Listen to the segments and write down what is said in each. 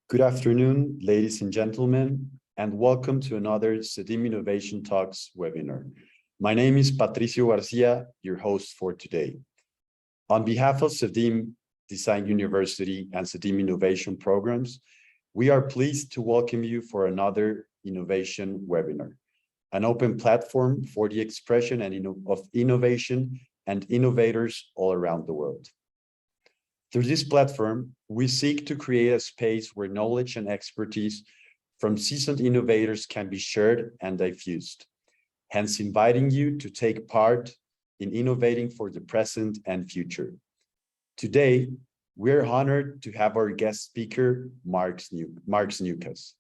Good afternoon, ladies and gentlemen, and welcome to another CEDIM Innovation Talks webinar. My name is Patricio Garcia, your host for today. On behalf of CEDIM Design University and CEDIM Innovation Programs, we are pleased to welcome you for another innovation webinar, an open platform for the expression of innovation and innovators all around the world. Through this platform, we seek to create a space where knowledge and expertise from seasoned innovators can be shared and diffused, hence inviting you to take part in innovating for the present and future. Today, we're honored to have our guest speaker, Marc Sniukas.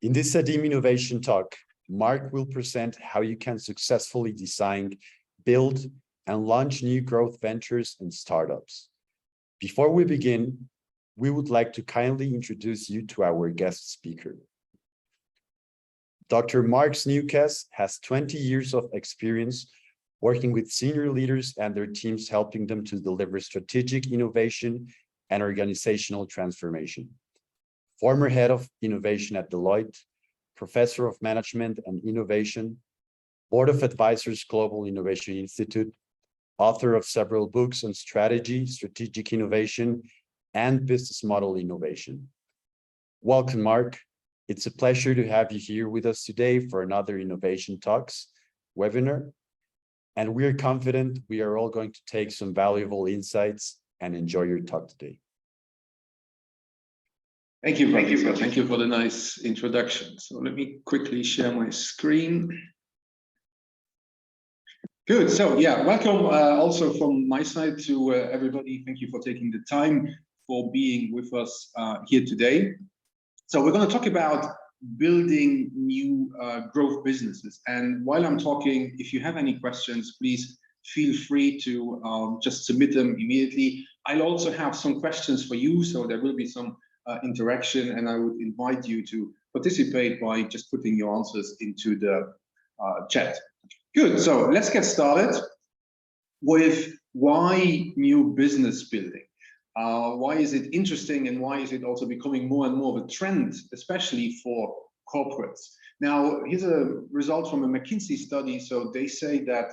In this CEDIM Innovation Talk, Marc will present how you can successfully design, build, and launch new growth ventures and startups. Before we begin, we would like to kindly introduce you to our guest speaker. Dr. Marc Sniukas has 20 years of experience working with senior leaders and their teams, helping them to deliver strategic innovation and organizational transformation. Former head of innovation at Deloitte, professor of management and innovation, board of advisors, Global Innovation Institute, author of several books on strategy, strategic innovation, and business model innovation. Welcome, Marc. It's a pleasure to have you here with us today for another Innovation Talks webinar. And we're confident we are all going to take some valuable insights and enjoy your talk today. Thank you for the nice introduction. So let me quickly share my screen. Good. So yeah, welcome also from my side to everybody. Thank you for taking the time for being with us here today. So we're going to talk about building new growth businesses. And while I'm talking, if you have any questions, please feel free to just submit them immediately. I'll also have some questions for you, so there will be some interaction, and I would invite you to participate by just putting your answers into the chat. Good, so let's get started with why new business building. Why is it interesting, and why is it also becoming more and more of a trend, especially for corporates? Now, here's a result from a McKinsey study. So they say that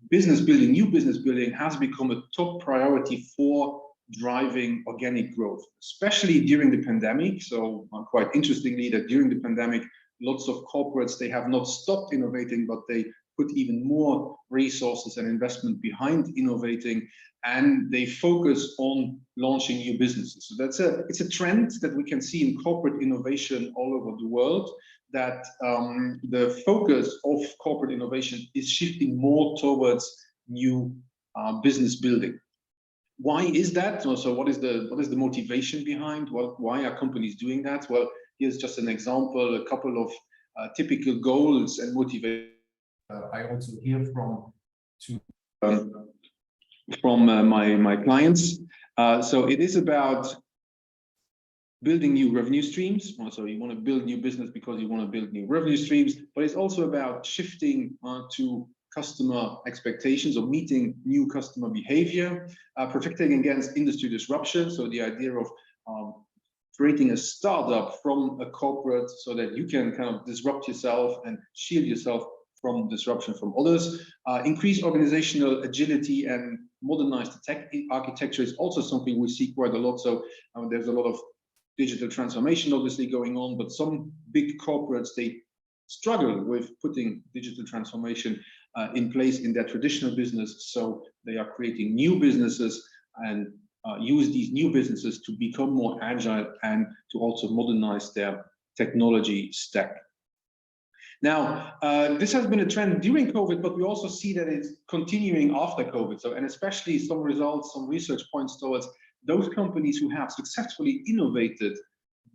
business building, new business building has become a top priority for driving organic growth, especially during the pandemic. So quite interestingly, that during the pandemic, lots of corporates, they have not stopped innovating, but they put even more resources and investment behind innovating, and they focus on launching new businesses. So it's a trend that we can see in corporate innovation all over the world, that the focus of corporate innovation is shifting more towards new business building. Why is that? So what is the motivation behind? Why are companies doing that? Well, here's just an example, a couple of typical goals and motivation. I also hear from my clients. So it is about building new revenue streams. So you want to build new business because you want to build new revenue streams, but it's also about shifting to customer expectations or meeting new customer behavior, protecting against industry disruption. So the idea of creating a startup from a corporate so that you can kind of disrupt yourself and shield yourself from disruption from others. Increase organizational agility and modernize the tech architecture is also something we see quite a lot. So there's a lot of digital transformation obviously going on, but some big corporates, they struggle with putting digital transformation in place in their traditional business. So they are creating new businesses and use these new businesses to become more agile and to also modernize their technology stack. Now, this has been a trend during COVID, but we also see that it's continuing after COVID. So, and especially some results, some research points towards those companies who have successfully innovated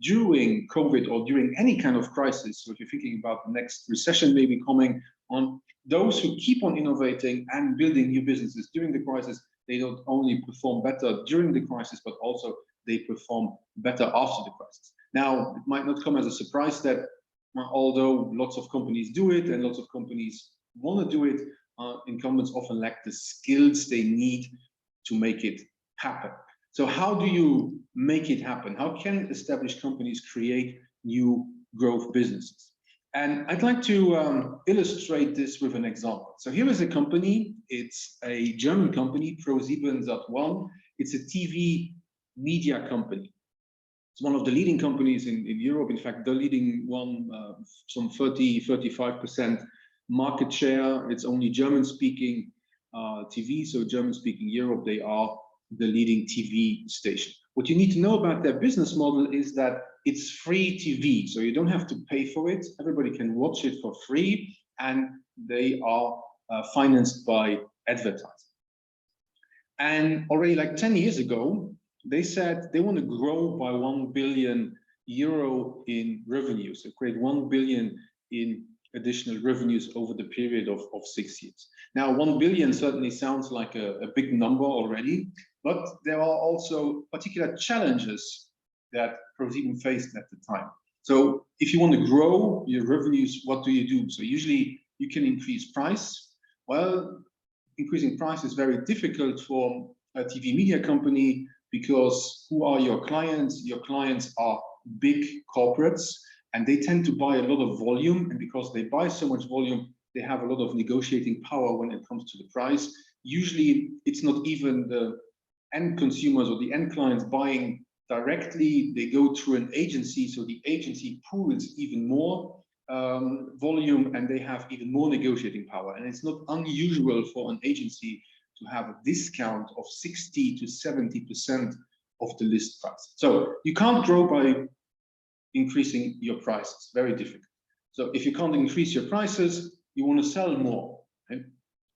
during COVID or during any kind of crisis. So if you're thinking about the next recession maybe coming on, those who keep on innovating and building new businesses during the crisis, they don't only perform better during the crisis, but also they perform better after the crisis. Now, it might not come as a surprise that although lots of companies do it and lots of companies want to do it, incumbents often lack the skills they need to make it happen. So how do you make it happen? How can established companies create new growth businesses? And I'd like to illustrate this with an example. So here is a company. It's a German company, ProSieben.1. It's a TV media company. It's one of the leading companies in Europe. In fact, the leading one, some 35% market share. It's only German-speaking TV, so German-speaking Europe, they are the leading TV station. What you need to know about their business model is that it's free TV, so you don't have to pay for it. Everybody can watch it for free, and they are financed by advertising. And already like 10 years ago, they said they want to grow by 1 billion euro in revenue, so create 1 billion in additional revenues over the period of 6 years. Now, 1 billion certainly sounds like a big number already, but there are also particular challenges that ProSieben faced at the time. So if you want to grow your revenues, what do you do? So usually you can increase price. Well, increasing price is very difficult for a TV media company because who are your clients? Your clients are big corporates, and they tend to buy a lot of volume. And because they buy so much volume, they have a lot of negotiating power when it comes to the price. Usually it's not even the end consumers or the end clients buying directly. They go through an agency, so the agency pools even more volume, and they have even more negotiating power. And it's not unusual for an agency to have a discount of 60 to 70% of the list price. So you can't grow by increasing your prices, very difficult. So if you can't increase your prices, you want to sell more. Okay?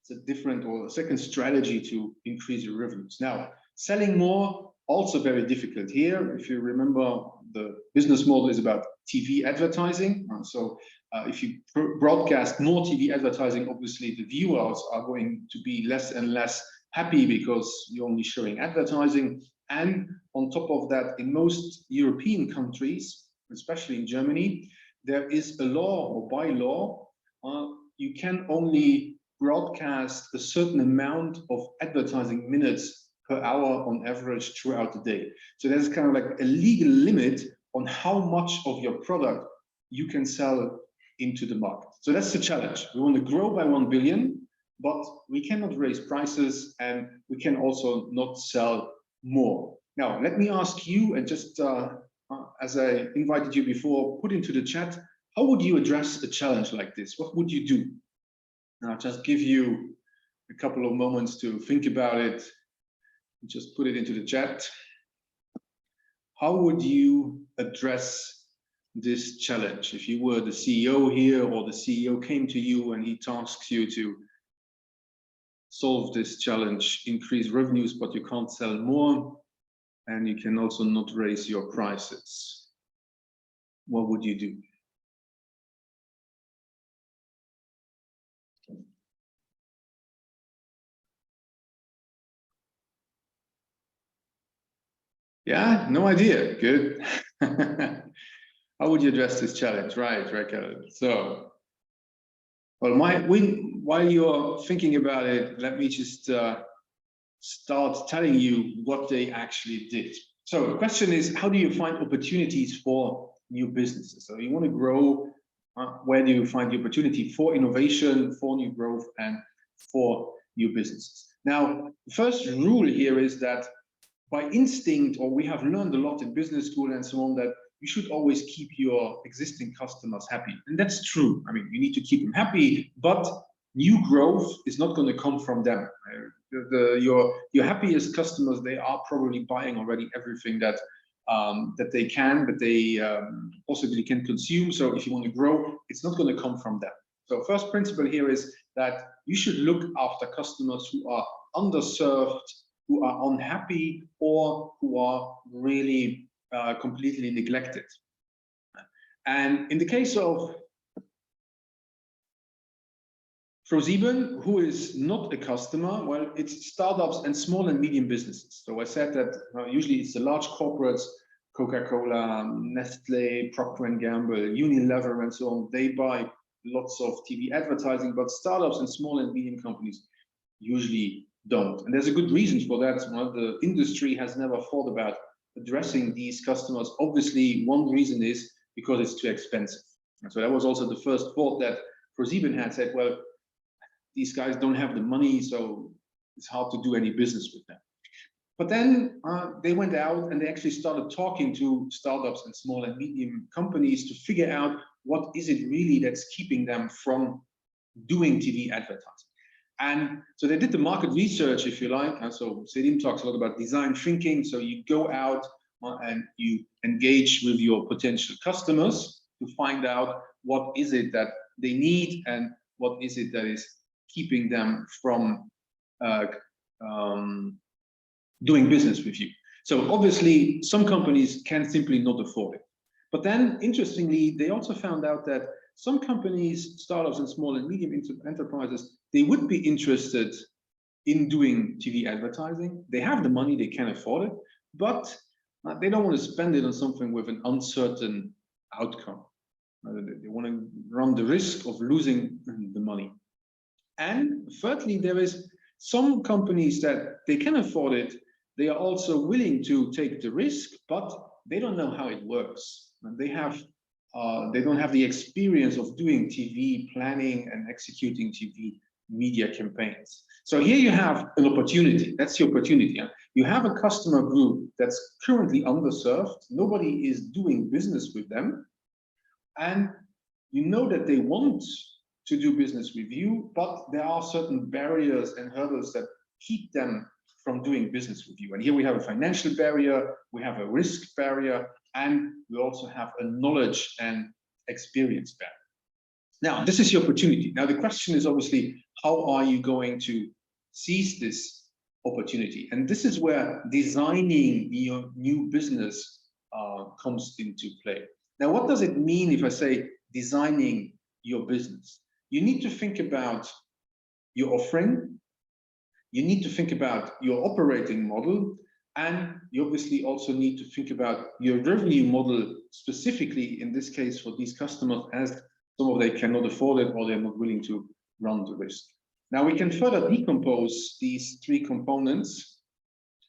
It's a different or a second strategy to increase your revenues. Now, selling more, also very difficult here. If you remember, the business model is about TV advertising. So if you broadcast more TV advertising, obviously the viewers are going to be less and less happy because you're only showing advertising. And on top of that, in most European countries, especially in Germany, there is a law, or by law, you can only broadcast a certain amount of advertising minutes per hour on average throughout the day. So there's kind of like a legal limit on how much of your product you can sell into the market. So that's the challenge. We want to grow by 1 billion, but we cannot raise prices, and we can also not sell more. Now, let me ask you, and just as I invited you before, put into the chat, how would you address a challenge like this? What would you do? And I'll just give you a couple of moments to think about it. Just put it into the chat. How would you address this challenge? If you were the CEO here, or the CEO came to you and he tasks you to solve this challenge, increase revenues, but you can't sell more, and you can also not raise your prices, what would you do? Yeah, no idea. Good. How would you address this challenge? Right, Raquel. So, well, while you're thinking about it, let me just start telling you what they actually did. So the question is, how do you find opportunities for new businesses? So you want to grow, where do you find the opportunity for innovation, for new growth, and for new businesses? Now, the first rule here is that by instinct, or we have learned a lot in business school and so on, that you should always keep your existing customers happy. And that's true. I mean, you need to keep them happy, but new growth is not going to come from them. Your happiest customers, they are probably buying already everything that they can, that they possibly can consume. So if you want to grow, it's not going to come from them. So first principle here is that you should look after customers who are underserved, who are unhappy, or who are really completely neglected. And in the case of ProSieben, who is not a customer, well, it's startups and small and medium businesses. So I said that usually it's the large corporates, Coca-Cola, Nestle, Procter & Gamble, Unilever, and so on. They buy lots of TV advertising, but startups and small and medium companies, usually don't. And there's a good reason for that. The industry has never thought about addressing these customers. Obviously, one reason is because it's too expensive. And so that was also the first thought that ProSieben had said, well, these guys don't have the money, so it's hard to do any business with them. But then they went out and they actually started talking to startups and small and medium companies to figure out what is it really that's keeping them from doing TV advertising. And so they did the market research, if you like. And so CEDIM talks a lot about design thinking. So you go out and you engage with your potential customers to find out what is it that they need and what is it that is keeping them from doing business with you. So obviously, some companies can simply not afford it. But then, interestingly, they also found out that some companies, startups and small and medium enterprises, they would be interested in doing TV advertising. They have the money, they can afford it, but they don't want to spend it on something with an uncertain outcome. They want to run the risk of losing the money. And thirdly, there is some companies that they can afford it. They are also willing to take the risk, but they don't know how it works. And they don't have the experience of doing TV planning and executing TV media campaigns. So here you have an opportunity. That's the opportunity. You have a customer group that's currently underserved. Nobody is doing business with them. And you know that they want to do business with you, but there are certain barriers and hurdles that keep them from doing business with you. And here we have a financial barrier, we have a risk barrier, and we also have a knowledge and experience barrier. Now, this is your opportunity. Now, the question is obviously, how are you going to seize this opportunity? And this is where designing your new business comes into play. Now, what does it mean if I say designing your business? You need to think about your offering. You need to think about your operating model, and you obviously also need to think about your revenue model, specifically in this case for these customers, as some of them cannot afford it or they're not willing to run the risk. Now we can further decompose these three components.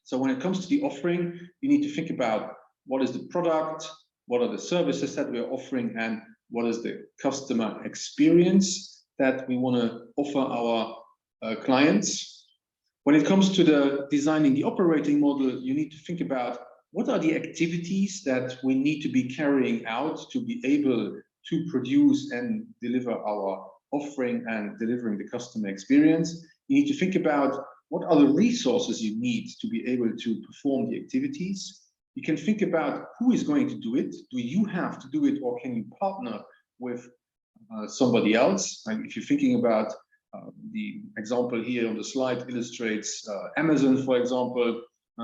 So when it comes to the offering, you need to think about what is the product, what are the services that we're offering, and what is the customer experience that we want to offer our clients. When it comes to the designing the operating model, you need to think about what are the activities that we need to be carrying out to be able to produce and deliver our offering and delivering the customer experience. You need to think about what are the resources you need to be able to perform the activities. You can think about who is going to do it. Do you have to do it, or can you partner with somebody else? Like if you're thinking about the example here on the slide illustrates Amazon, for example.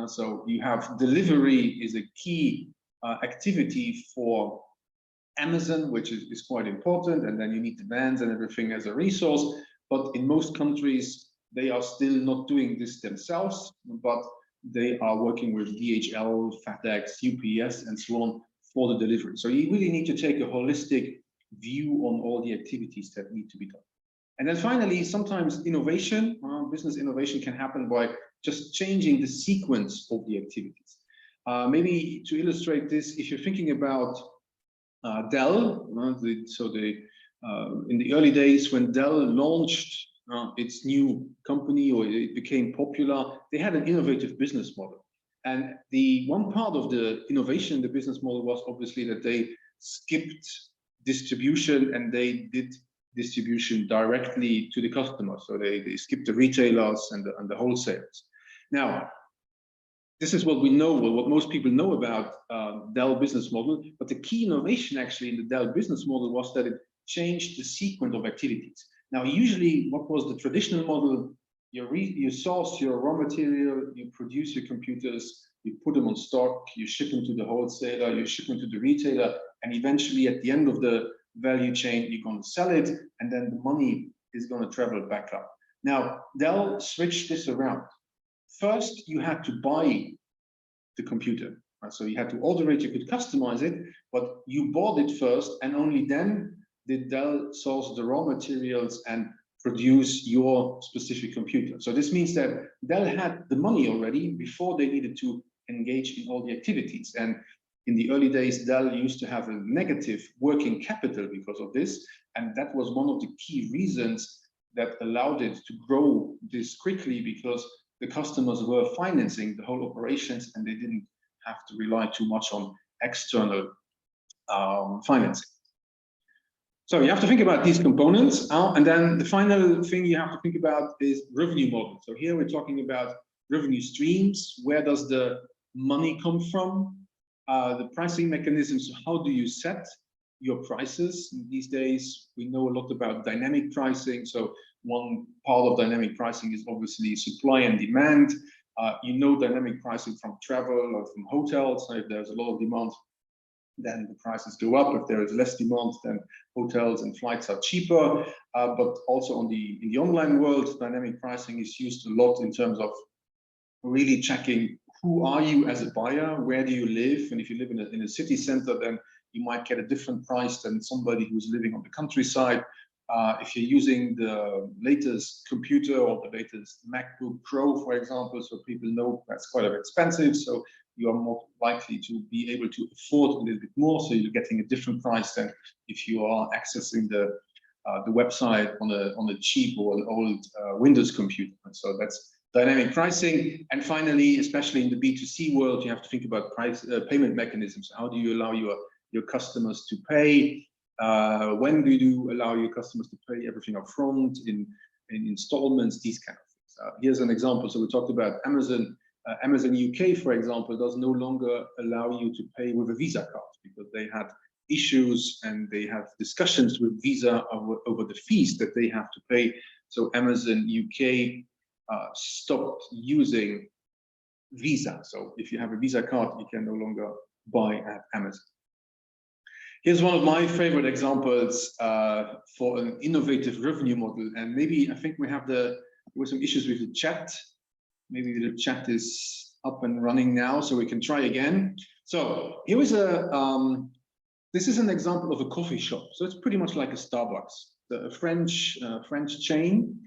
So you have delivery is a key activity for Amazon, which is quite important, and then you need the vans and everything as a resource. But in most countries, they are still not doing this themselves, but they are working with DHL, FedEx, UPS, and so on for the delivery. So you really need to take a holistic view on all the activities that need to be done. And then finally, sometimes innovation, business innovation can happen by just changing the sequence of the activities. Maybe to illustrate this, if you're thinking about Dell, in the early days when Dell launched its new company, or it became popular, they had an innovative business model. And the one part of the innovation in the business model was obviously that they skipped distribution and they did distribution directly to the customer. So they skipped the retailers and the wholesalers. Now, this is what we know, what most people know about Dell business model, but the key innovation actually in the Dell business model was that it changed the sequence of activities. Now, usually what was the traditional model? You source your raw material, you produce your computers, you put them on stock, you ship them to the wholesaler, you ship them to the retailer, and eventually at the end of the value chain, you're going to sell it, and then the money is going to travel back up. Now, Dell switched this around. First, you had to buy the computer. So you had to order it, you could customize it, but you bought it first, and only then did Dell source the raw materials and produce your specific computer. So this means that Dell had the money already before they needed to engage in all the activities. And in the early days, Dell used to have a negative working capital because of this. And that was one of the key reasons that allowed it to grow this quickly, because the customers were financing the whole operations and they didn't have to rely too much on external financing. So you have to think about these components. And then the final thing you have to think about is revenue model. So here we're talking about revenue streams. Where does the money come from? The pricing mechanisms. How do you set your prices? These days, we know a lot about dynamic pricing. So one part of dynamic pricing is obviously supply and demand. You know dynamic pricing from travel or from hotels. So if there's a lot of demand, then the prices go up. If there is less demand, then hotels and flights are cheaper. But also in the online world, dynamic pricing is used a lot in terms of really checking who are you as a buyer, where do you live, and if you live in a city center, then you might get a different price than somebody who's living on the countryside. If you're using the latest computer or the latest MacBook Pro, for example, so people know that's quite expensive, so you are more likely to be able to afford a little bit more, so you're getting a different price than if you are accessing the website on a cheap or an old Windows computer. So that's dynamic pricing. And finally, especially in the B2C world, you have to think about payment mechanisms. How do you allow your customers to pay? When do you allow your customers to pay everything up front, in installments, these kind of things. Here's an example. So we talked about Amazon. Amazon UK, for example, does no longer allow you to pay with a Visa card because they had issues and they have discussions with Visa over the fees that they have to pay. So Amazon UK stopped using Visa. So if you have a Visa card, you can no longer buy at Amazon. Here's one of my favorite examples for an innovative revenue model. And maybe I think there were some issues with the chat. Maybe the chat is up and running now, so we can try again. So here is this is an example of a coffee shop. So it's pretty much like a Starbucks, a French chain.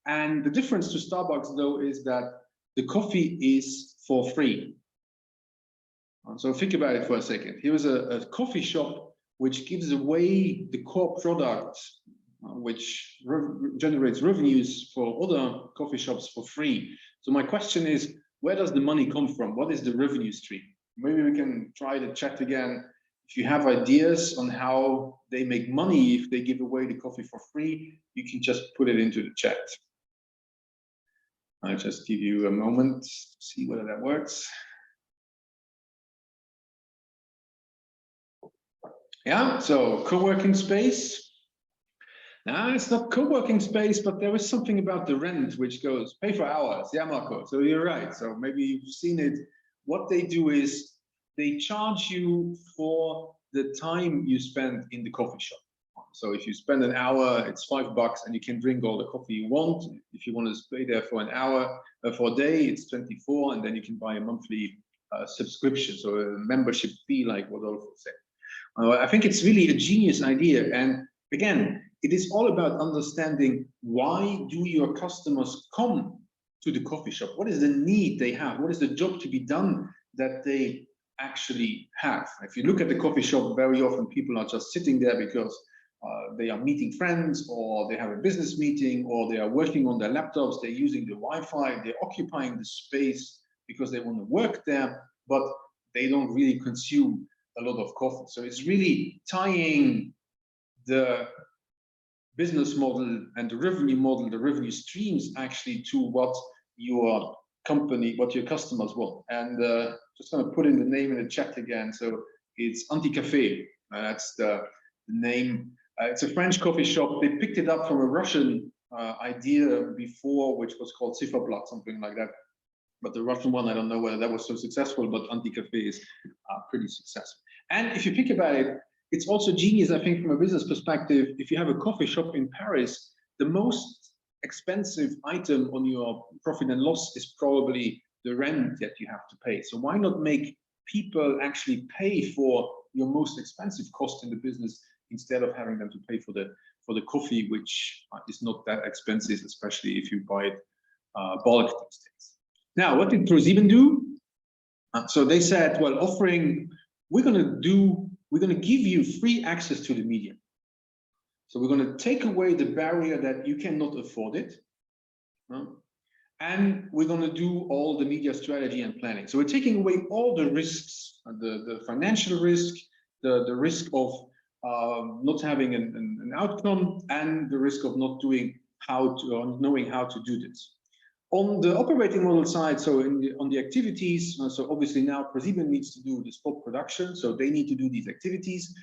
And the difference to Starbucks, though, is that the coffee is for free. So think about it for a second. Here is a coffee shop which gives away the core product, which generates revenues for other coffee shops for free. So my question is, where does the money come from? What is the revenue stream? Maybe we can try the chat again. If you have ideas on how they make money if they give away the coffee for free, you can just put it into the chat. I'll just give you a moment to see whether that works. Yeah, so co-working space. Now, it's not co-working space, but there is something about the rent which goes pay for hours. Yeah, Marco, so you're right. So maybe you've seen it. What they do is they charge you for the time you spend in the coffee shop. So if you spend an hour, it's $5 and you can drink all the coffee you want. If you want to stay there for an hour, for a day, it's 24, and then you can buy a monthly subscription, so a membership fee, like what Rodolfo said. I think it's really a genius idea. And again, it is all about understanding, why do your customers come to the coffee shop? What is the need they have? What is the job to be done that they actually have? If you look at the coffee shop, very often people are just sitting there because they are meeting friends, or they have a business meeting, or they are working on their laptops, they're using the Wi-Fi, they're occupying the space because they want to work there, but they don't really consume a lot of coffee. So it's really tying the business model and the revenue model, the revenue streams, actually to what your company, what your customers want. And just going to put in the name in the chat again. So it's Anti-Café. That's the name. It's a French coffee shop. They picked it up from a Russian idea before, which was called Zifferblatt, something like that. But the Russian one, I don't know whether that was so successful, but Anti-Café is pretty successful. And if you think about it, it's also genius, I think, from a business perspective. If you have a coffee shop in Paris, the most expensive item on your profit and loss is probably the rent that you have to pay. So why not make people actually pay for your most expensive cost in the business instead of having them to pay for the for the coffee, which is not that expensive, especially if you buy it bulk these days. Now, what did ProSieben do? So they said, well, we're going to give you free access to the media. So we're going to take away the barrier that you cannot afford it. And we're going to do all the media strategy and planning. So we're taking away all the risks, the financial risk, the risk of not having an outcome, and the risk of not knowing how to do this. On the operating model side, so on the activities, so obviously now ProSieben needs to do the spot production, so they need to do these activities.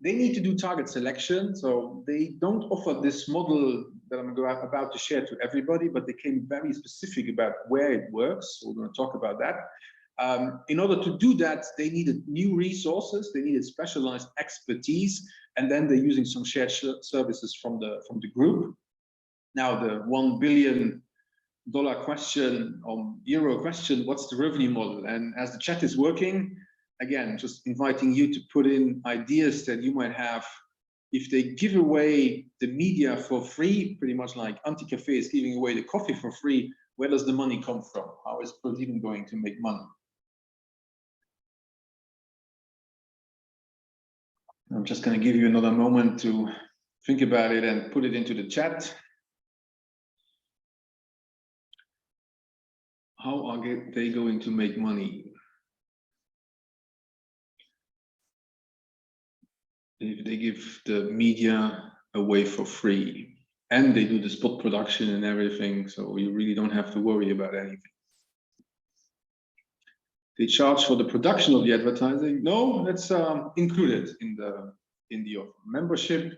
They need to do target selection, so they don't offer this model that I'm about to share to everybody, but they came very specific about where it works, so we're going to talk about that. In order to do that, they needed new resources, they needed specialized expertise, and then they're using some shared services from the group. Now the $1 billion question, euro question, what's the revenue model? And as the chat is working, again, just inviting you to put in ideas that you might have. If they give away the media for free, pretty much like Anti-Cafe is giving away the coffee for free, where does the money come from? How is ProSieben going to make money? I'm just going to give you another moment to think about it and put it into the chat. How are they going to make money? If they give the media away for free and they do the spot production and everything, so you really don't have to worry about anything. They charge for the production of the advertising. No, that's included in the offer. Membership,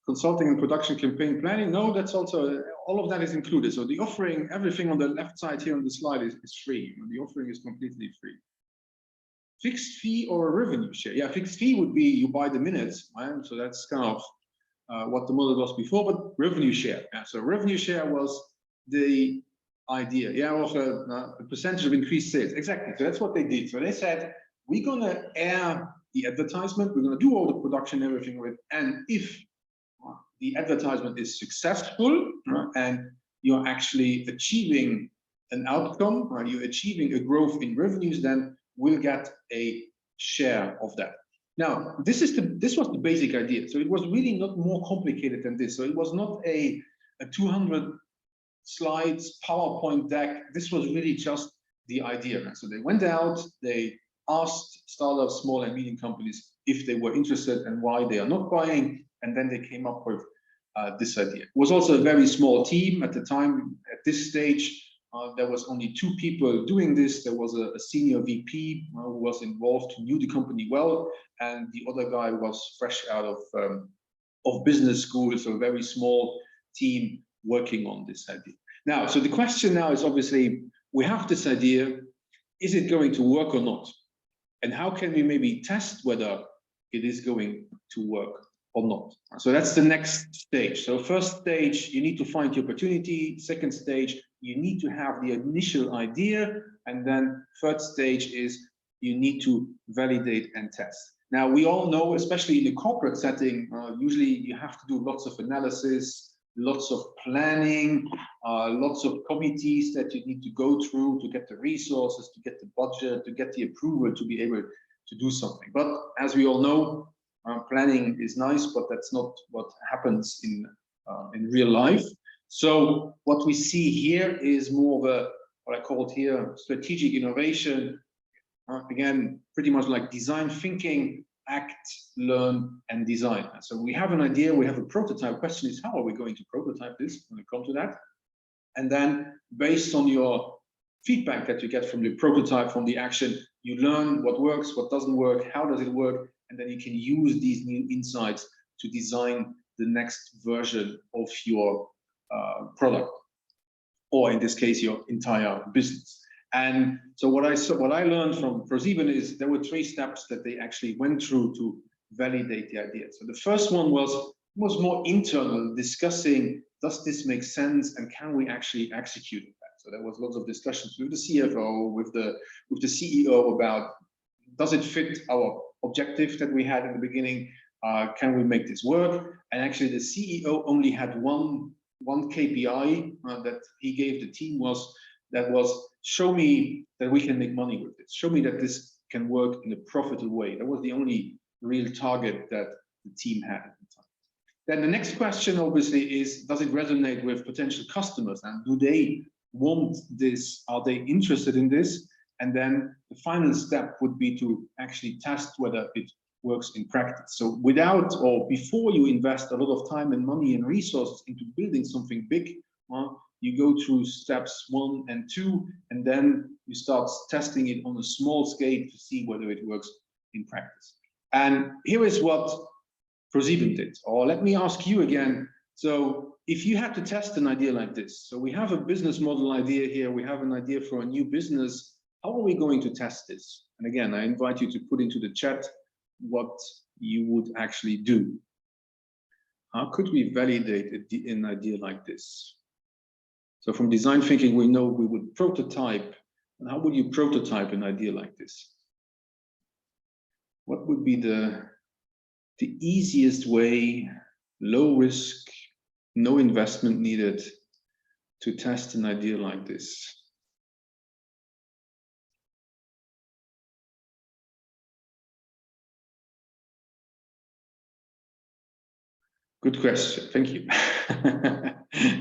consulting and production campaign planning. No, that's also, all of that is included. So the offering, everything on the left side here on the slide is free. The offering is completely free. Fixed fee or a revenue share? Yeah, fixed fee would be you buy the minutes, right? So that's kind of what the model was before, but revenue share. Yeah, so revenue share was the idea. Yeah, also a percentage of increased sales. Exactly. So that's what they did. So they said, we're going to air the advertisement, we're going to do all the production, everything with, and if the advertisement is successful and you're actually achieving an outcome, or you're achieving a growth in revenues, then we'll get a share of that. Now, this was the basic idea. So it was really not more complicated than this. So it was not a 200 slides PowerPoint deck. This was really just the idea. So they went out, they asked startups, small and medium companies if they were interested and why they are not buying, and then they came up with this idea. It was also a very small team at the time. At this stage, there was only 2 people doing this. There was a senior VP who was involved, who knew the company well, and the other guy was fresh out of business school, so a very small team working on this idea. Now, so the question now is obviously, we have this idea, is it going to work or not? And how can we maybe test whether it is going to work or not? So that's the next stage. So first stage, you need to find the opportunity. Second stage, you need to have the initial idea. And then third stage is you need to validate and test. Now, we all know, especially in the corporate setting, usually you have to do lots of analysis, lots of planning, lots of committees that you need to go through to get the resources, to get the budget, to get the approval to be able to do something. But as we all know, planning is nice, but that's not what happens in real life. So what we see here is more of a, what I called here, strategic innovation. Again, pretty much like design thinking, act, learn, and design. So we have an idea, we have a prototype. Question is, how are we going to prototype this? I'm going to come to that. And then based on your feedback that you get from the prototype, from the action, you learn what works, what doesn't work, how does it work, and then you can use these new insights to design the next version of your product, or in this case, your entire business. And so what I learned from ProSieben is there were 3 steps that they actually went through to validate the idea. So the first one was more internal, discussing, does this make sense and can we actually execute that? So there was lots of discussions with the CFO, with the CEO about, does it fit our objective that we had in the beginning? Can we make this work? And actually the CEO only had one KPI that he gave the team was show me that we can make money with this. Show me that this can work in a profitable way. That was the only real target that the team had at the time. Then the next question obviously is, does it resonate with potential customers, and do they want this? Are they interested in this? And then the final step would be to actually test whether it works in practice. So without or before you invest a lot of time and money and resources into building something big, you go through steps 1 and 2, and then you start testing it on a small scale to see whether it works in practice. And here is what ProSieben did. Or let me ask you again. So if you had to test an idea like this, so we have a business model idea here, we have an idea for a new business, how are we going to test this? And again, I invite you to put into the chat what you would actually do. How could we validate an idea like this? So from design thinking, we know we would prototype. And how would you prototype an idea like this? What would be the easiest way, low risk, no investment needed, to test an idea like this? Good question, thank you.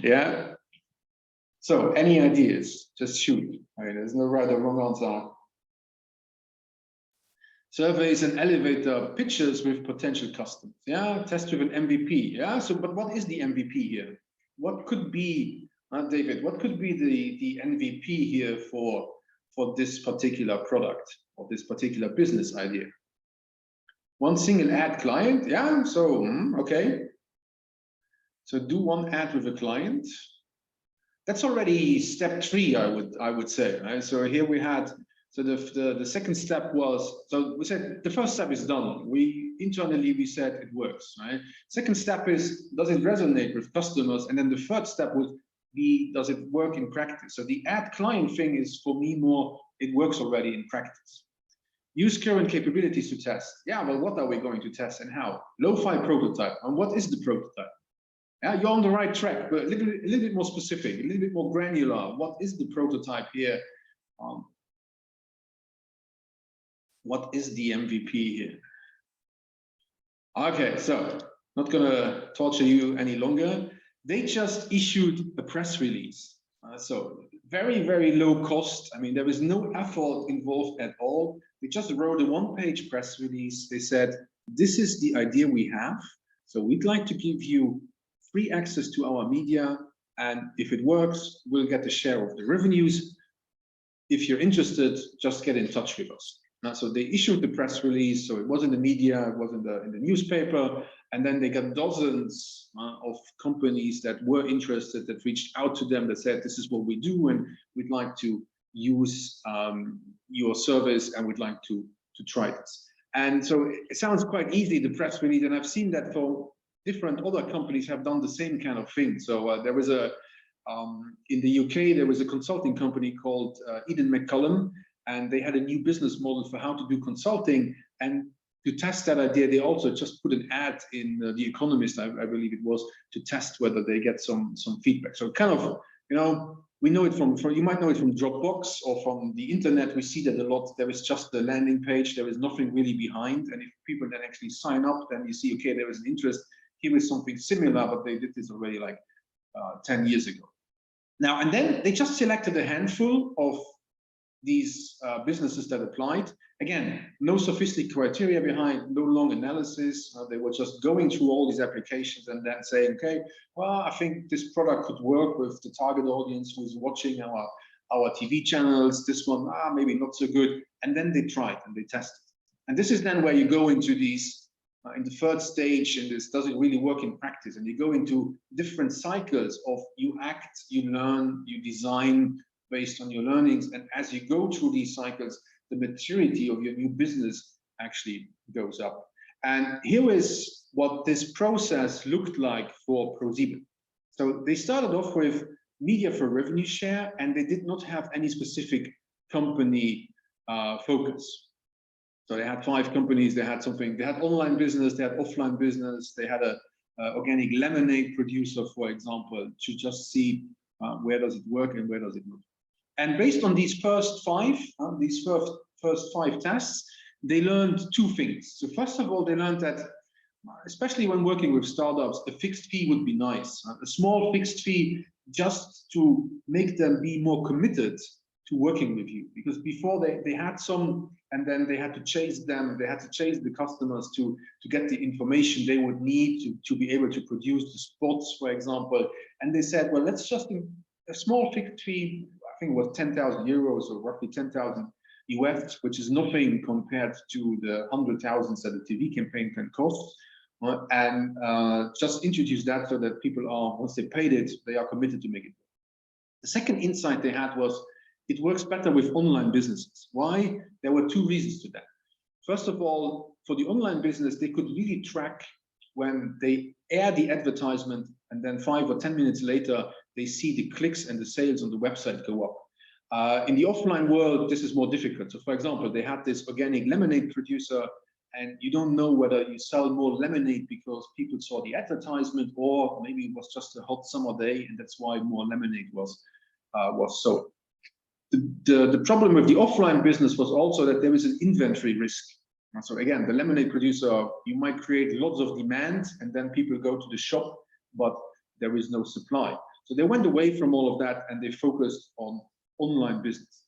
Yeah. So, any ideas? Just shoot. There's no right or wrong answer. Surveys and elevator pitches with potential customers. Yeah, test with an MVP. Yeah. So, but what is the MVP here? What could be, David? What could be the MVP here for this particular product or this particular business idea? One single ad client. Yeah. So, okay. So, do one ad with a client. That's already step 3, I would say. Right? So here we had, so the second step was, so we said the first step is done. We internally said it works. Right? Second step is, does it resonate with customers? And then the third step would be, does it work in practice? So the ad client thing is for me more, it works already in practice. Use current capabilities to test. Yeah, well, what are we going to test and how? Lo-fi prototype. And what is the prototype? Yeah, you're on the right track, but a little bit more specific, a little bit more granular. What is the prototype here? What is the MVP here? Okay, so not gonna torture you any longer. They just issued a press release. So very, very low cost. I mean, there was no effort involved at all. They just wrote a 1-page press release. They said, this is the idea we have. So we'd like to give you free access to our media, and if it works, we'll get a share of the revenues. If you're interested, just get in touch with us. So they issued the press release, so it was in the media, it was in the newspaper, and then they got dozens of companies that were interested, that reached out to them, that said, this is what we do, and we'd like to use your service, and we'd like to try this. And so it sounds quite easy, the press release, and I've seen that for different other companies have done the same kind of thing. So there was a, in the UK, there was a consulting company called Eden McCullum, and they had a new business model for how to do consulting. And to test that idea, they also just put an ad in The Economist, I believe it was, to test whether they get some feedback. So kind of, you know, we know it from, you might know it from Dropbox or from the internet. We see that a lot. There is just the landing page. There is nothing really behind. And if people then actually sign up, then you see, okay, there is an interest. Here is something similar, but they did this already like 10 years ago. Now, and then they just selected a handful of these businesses that applied. Again, no sophisticated criteria behind, no long analysis. They were just going through all these applications and then saying, okay, well, I think this product could work with the target audience who's watching our TV channels. This one, maybe not so good. And then they tried and they tested. And this is then where you go into these, in the third stage, and this doesn't really work in practice. And you go into different cycles of you act, you learn, you design based on your learnings. And as you go through these cycles, the maturity of your new business actually goes up. And here is what this process looked like for ProSieben. So they started off with media for revenue share, and they did not have any specific company focus. So they had 5 companies, they had something, they had online business, they had offline business, they had a organic lemonade producer, for example, to just see where does it work and where does it not. And based on these first five tests, they learned two things. So first of all, they learned that, especially when working with startups, a fixed fee would be nice. A small fixed fee just to make them be more committed to working with you. Because before they had some, and then they had to chase them, they had to chase the customers to get the information they would need to be able to produce the spots, for example. And they said, well, let's just, a small fixed fee, I think it was 10,000 euros or roughly 10,000 UF, which is nothing compared to the 100,000 that a TV campaign can cost. And just introduce that so that people are, once they paid it, they are committed to make it. The second insight they had was, it works better with online businesses. Why? There were two reasons to that. First of all, for the online business, they could really track when they air the advertisement and then 5 or 10 minutes later, they see the clicks and the sales on the website go up. In the offline world, this is more difficult. So for example, they had this organic lemonade producer, and you don't know whether you sell more lemonade because people saw the advertisement, or maybe it was just a hot summer day and that's why more lemonade was sold. The problem with the offline business was also that there is an inventory risk. So again, the lemonade producer, you might create lots of demand and then people go to the shop, but there is no supply. So they went away from all of that and they focused on online businesses.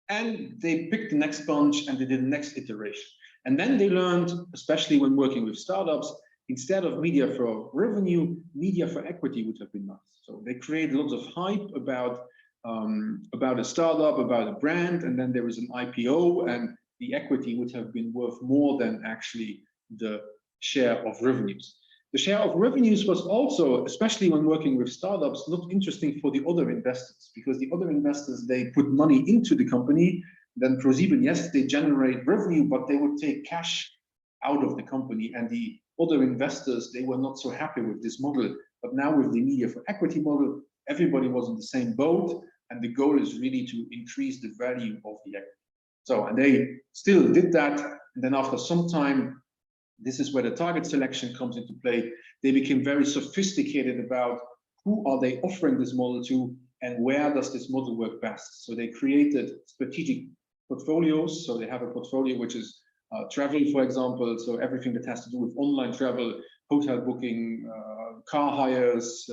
And they picked the next bunch and they did the next iteration. And then they learned, especially when working with startups, instead of media for revenue, media for equity would have been nice. So they created lots of hype about a startup, about a brand, and then there was an IPO, and the equity would have been worth more than actually the share of revenues. The share of revenues was also, especially when working with startups, not interesting for the other investors, because the other investors, they put money into the company. Then ProSieben, yes, they generate revenue, but they would take cash out of the company. And the other investors, they were not so happy with this model. But now with the media for equity model, everybody was in the same boat. And the goal is really to increase the value of the equity. So, and they still did that. And then after some time, this is where the target selection comes into play. They became very sophisticated about who are they offering this model to and where does this model work best. So they created strategic portfolios. So they have a portfolio which is travel, for example. So everything that has to do with online travel, hotel booking, car hires,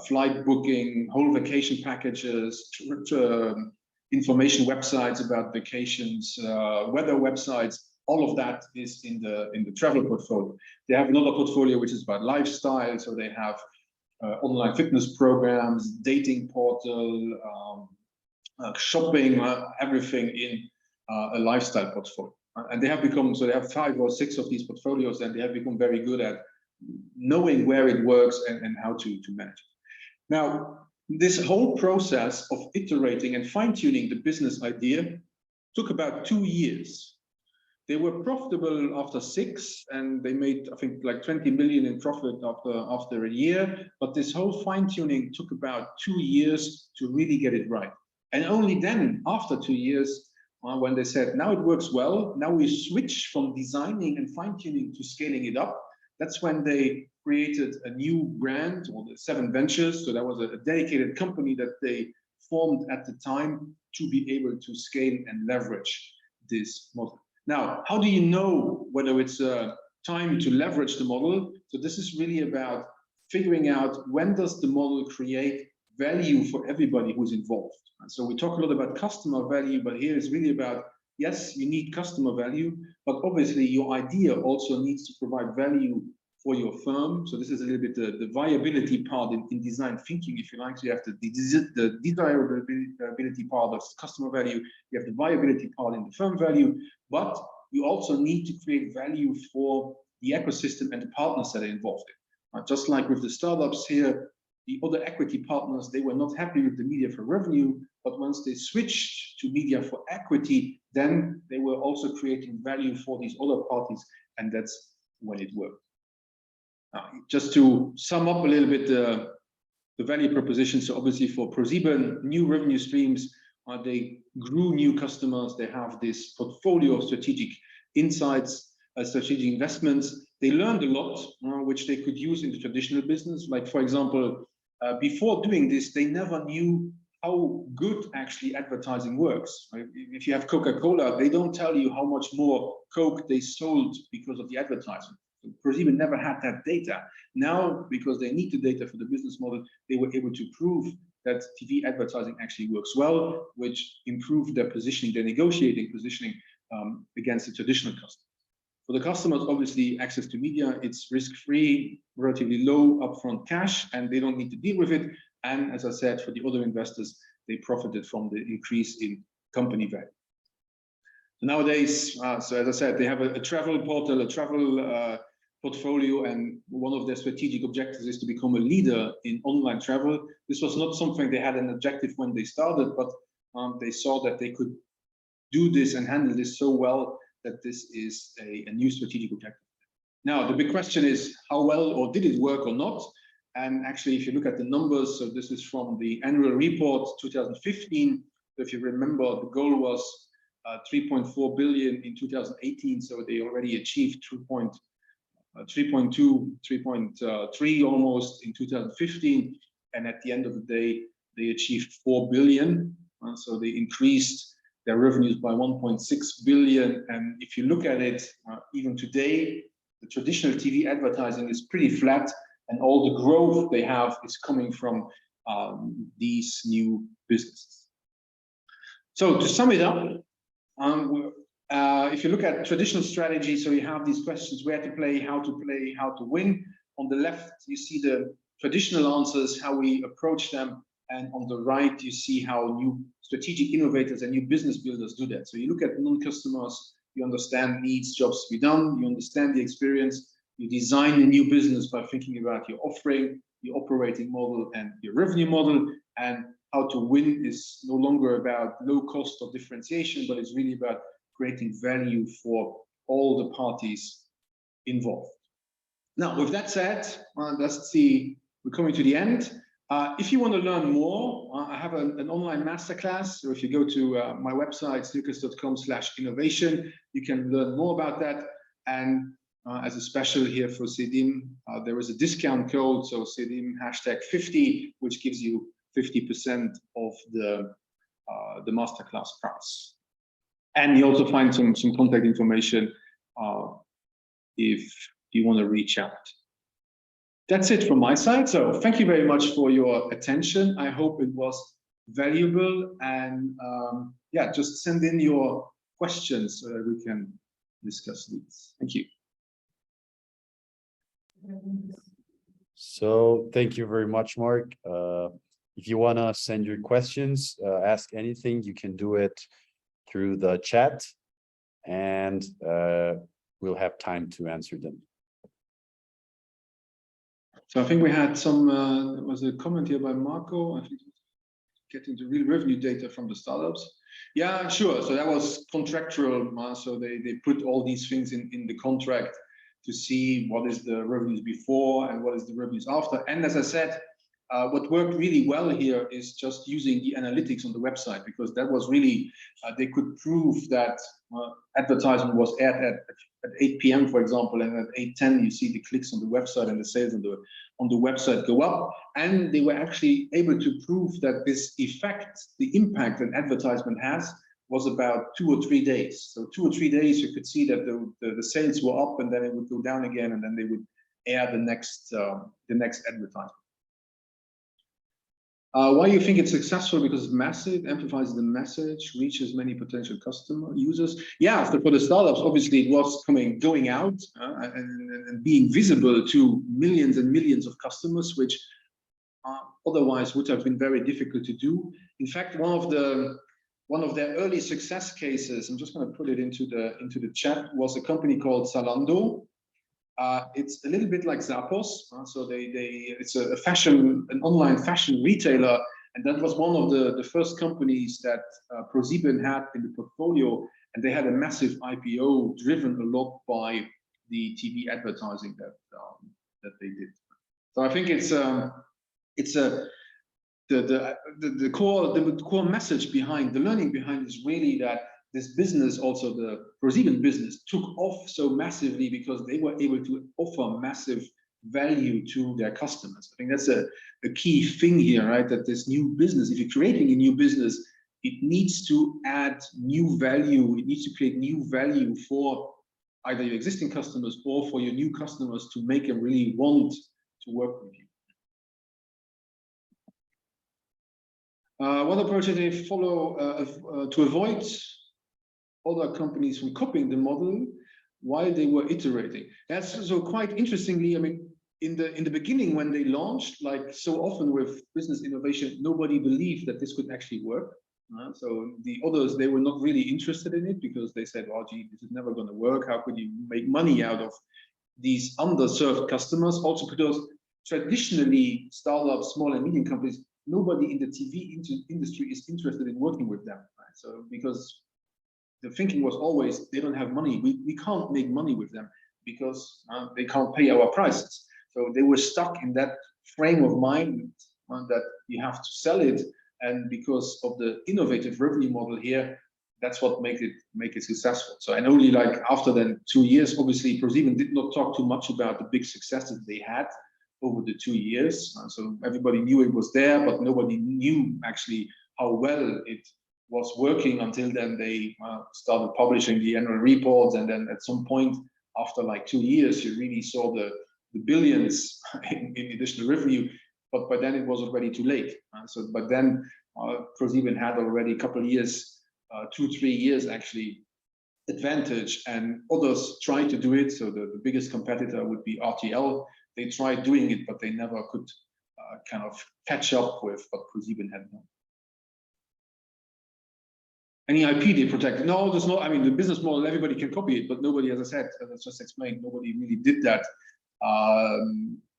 flight booking, whole vacation packages, information websites about vacations, weather websites. All of that is in the travel portfolio. They have another portfolio which is about lifestyle. So they have online fitness programs, dating portal, shopping, everything in a lifestyle portfolio. And they have become, so they have 5 or 6 of these portfolios, and they have become very good at knowing where it works and how to manage it. Now, this whole process of iterating and fine-tuning the business idea took about 2 years. They were profitable after 6, and they made, I think, like 20 million in profit after a year. But this whole fine-tuning took about 2 years to really get it right. And only then, after 2 years, when they said, now it works well, now we switch from designing and fine-tuning to scaling it up. That's when they created a new brand, or the 7 Ventures. So that was a dedicated company that they formed at the time to be able to scale and leverage this model. Now, how do you know whether it's time to leverage the model? So this is really about figuring out, when does the model create value for everybody who's involved? And so we talk a lot about customer value, but here it's really about, yes, you need customer value, but obviously your idea also needs to provide value for your firm. So this is a little bit the viability part in design thinking, if you like. So you have the desirability part of customer value, you have the viability part in the firm value, but you also need to create value for the ecosystem and the partners that are involved in. Just like with the startups here, the other equity partners, they were not happy with the media for revenue, but once they switched to media for equity, then they were also creating value for these other parties, and that's when it worked. Just to sum up a little bit the value proposition, so obviously for ProSieben, new revenue streams, they grew new customers, they have this portfolio of strategic insights, strategic investments, They learned a lot, which they could use in the traditional business. Like, for example, before doing this, they never knew how good actually advertising works. Right? If you have Coca-Cola, they don't tell you how much more Coke they sold because of the advertisement. ProSieben never had that data. Now, because they need the data for the business model, they were able to prove that TV advertising actually works well, which improved their positioning, their negotiating positioning against the traditional customers. For the customers, obviously, access to media, it's risk-free, relatively low upfront cash, and they don't need to deal with it. And as I said, for the other investors, they profited from the increase in company value. Nowadays, so as I said, they have a travel portal, a travel portfolio, and one of their strategic objectives is to become a leader in online travel. This was not something they had an objective when they started, but they saw that they could do this and handle this so well that this is a new strategic objective. Now, the big question is how well or did it work or not? And actually, if you look at the numbers, so this is from the annual report 2015. So if you remember, the goal was 3.4 billion in 2018. So they already achieved 3.2, 3.3 almost in 2015. And at the end of the day, they achieved 4 billion. So they increased their revenues by 1.6 billion. And if you look at it, even today, the traditional TV advertising is pretty flat. And all the growth they have is coming from these new businesses. So to sum it up, if you look at traditional strategy, so you have these questions: where to play, how to win. On the left, you see the traditional answers, how we approach them. And on the right, you see how new strategic innovators and new business builders do that. So you look at non-customers, you understand needs, jobs to be done, you understand the experience. You design a new business by thinking about your offering, your operating model, and your revenue model. And how to win is no longer about low cost or differentiation, but it's really about creating value for all the parties involved. Now, with that said, we're coming to the end. If you want to learn more, I have an online masterclass. So if you go to my website, sniukas.com/innovation, you can learn more about that. And as a special here for CEDIM, there is a discount code, so CEDIM #50, which gives you 50% of the masterclass price. And you also find some contact information if you want to reach out. That's it from my side. So thank you very much for your attention. I hope it was valuable. And yeah, just send in your questions so that we can discuss these. Thank you. So thank you very much, Marc. If you want to send your questions, ask anything, you can do it through the chat, and we'll have time to answer them. So I think we had some, there was a comment here by Marco, I think, getting the real revenue data from the startups. Yeah, sure. So that was contractual. So they put all these things in the contract to see what is the revenues before and what is the revenues after. And as I said, what worked really well here is just using the analytics on the website, because that was really, they could prove that advertisement was aired at 8 p.m., for example, and at 8:10 you see the clicks on the website and the sales on the website go up. And they were actually able to prove that this effect, the impact an advertisement has, was about 2 or 3 days. So 2 or 3 days, you could see that the sales were up, and then it would go down again, and then they would air the next advertisement. Why you think it's successful? Because it's massive, amplifies the message, reaches many potential customer users. Yeah, for the startups, obviously it was going out and being visible to millions and millions of customers, which otherwise would have been very difficult to do. In fact, one of their early success cases, I'm just going to put it into the chat, was a company called Zalando. It's a little bit like Zappos. So it's an online fashion retailer, and that was one of the first companies that ProSieben had in the portfolio, and they had a massive IPO driven a lot by the TV advertising that they did. So I think the core message behind the learning behind is really that this business, also the ProSieben business, took off so massively because they were able to offer massive value to their customers. I think that's a key thing here, right? That this new business, if you're creating a new business, it needs to add new value. It needs to create new value for either your existing customers or for your new customers to make them really want to work with you. What approach did they follow to avoid other companies from copying the model while they were iterating? That's so quite interestingly. I mean, in the beginning when they launched, like so often with business innovation, nobody believed that this could actually work. So the others, they were not really interested in it because they said, "Oh, gee, this is never going to work. How could you make money out of these underserved customers?" Also because traditionally, startups, small and medium companies, nobody in the TV industry is interested in working with them. Right? So because the thinking was always, they don't have money. We can't make money with them because they can't pay our prices. So they were stuck in that frame of mind that you have to sell it. And because of the innovative revenue model here, that's what make it successful. So, and only like after then 2 years, obviously ProSieben did not talk too much about the big successes they had over the 2 years. So everybody knew it was there, but nobody knew actually how well it was working until then they started publishing the annual reports. And then at some point after like 2 years, you really saw the billions in additional revenue. But by then it was already too late. So, but then ProSieben had already a couple of years, 2-3 years actually advantage, and others tried to do it. So the biggest competitor would be RTL. They tried doing it, but they never could kind of catch up with what ProSieben had done. Any IP they protect? No, there's not. I mean, the business model, everybody can copy it, but nobody, as I said, as I just explained, nobody really did that.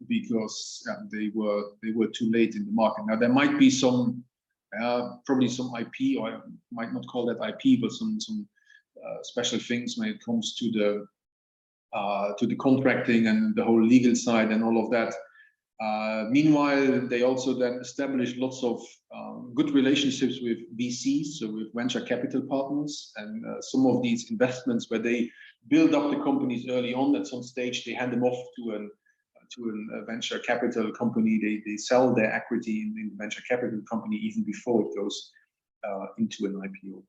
Because they were too late in the market. Now there might be some, probably some IP, or I might not call that IP, but some special things when it comes to the contracting and the whole legal side and all of that. Meanwhile, they also then established lots of good relationships with VCs, so with venture capital partners, and some of these investments where they build up the companies early on. At some stage, they hand them off to a venture capital company. They sell their equity in the venture capital company even before it goes into an IPO.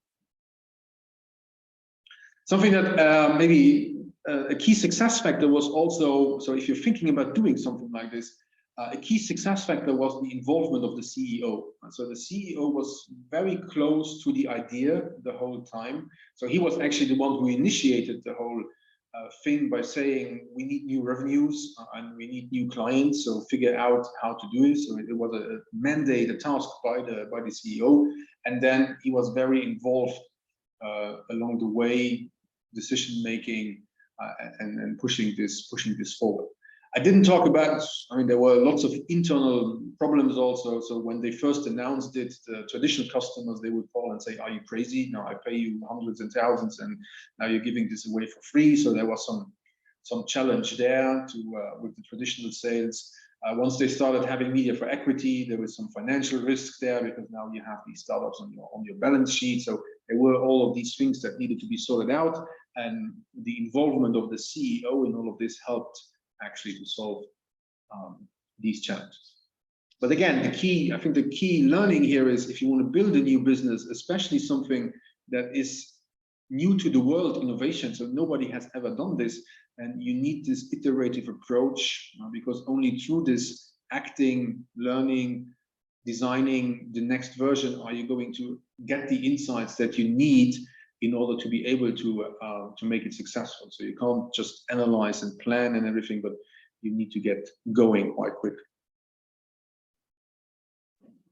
Something that maybe a key success factor was also, so if you're thinking about doing something like this, a key success factor was the involvement of the CEO. And so the CEO was very close to the idea the whole time. So he was actually the one who initiated the whole thing by saying, we need new revenues and we need new clients, so figure out how to do it. So it was a mandate, a task by the CEO, and then he was very involved along the way, decision making and pushing this forward. I didn't talk about, I mean, there were lots of internal problems also. So when they first announced it, the traditional customers, they would call and say, "Are you crazy? Now I pay you hundreds and thousands and now you're giving this away for free." So there was some challenge there with the traditional sales. Once they started having media for equity, there was some financial risks there because now you have these startups on your balance sheet. So there were all of these things that needed to be sorted out, and the involvement of the CEO in all of this helped actually to solve these challenges. But again, I think the key learning here is, if you want to build a new business, especially something that is new to the world, innovation, so nobody has ever done this, and you need this iterative approach, because only through this acting, learning, designing the next version are you going to get the insights that you need in order to be able to make it successful. So you can't just analyze and plan and everything, but you need to get going quite quick.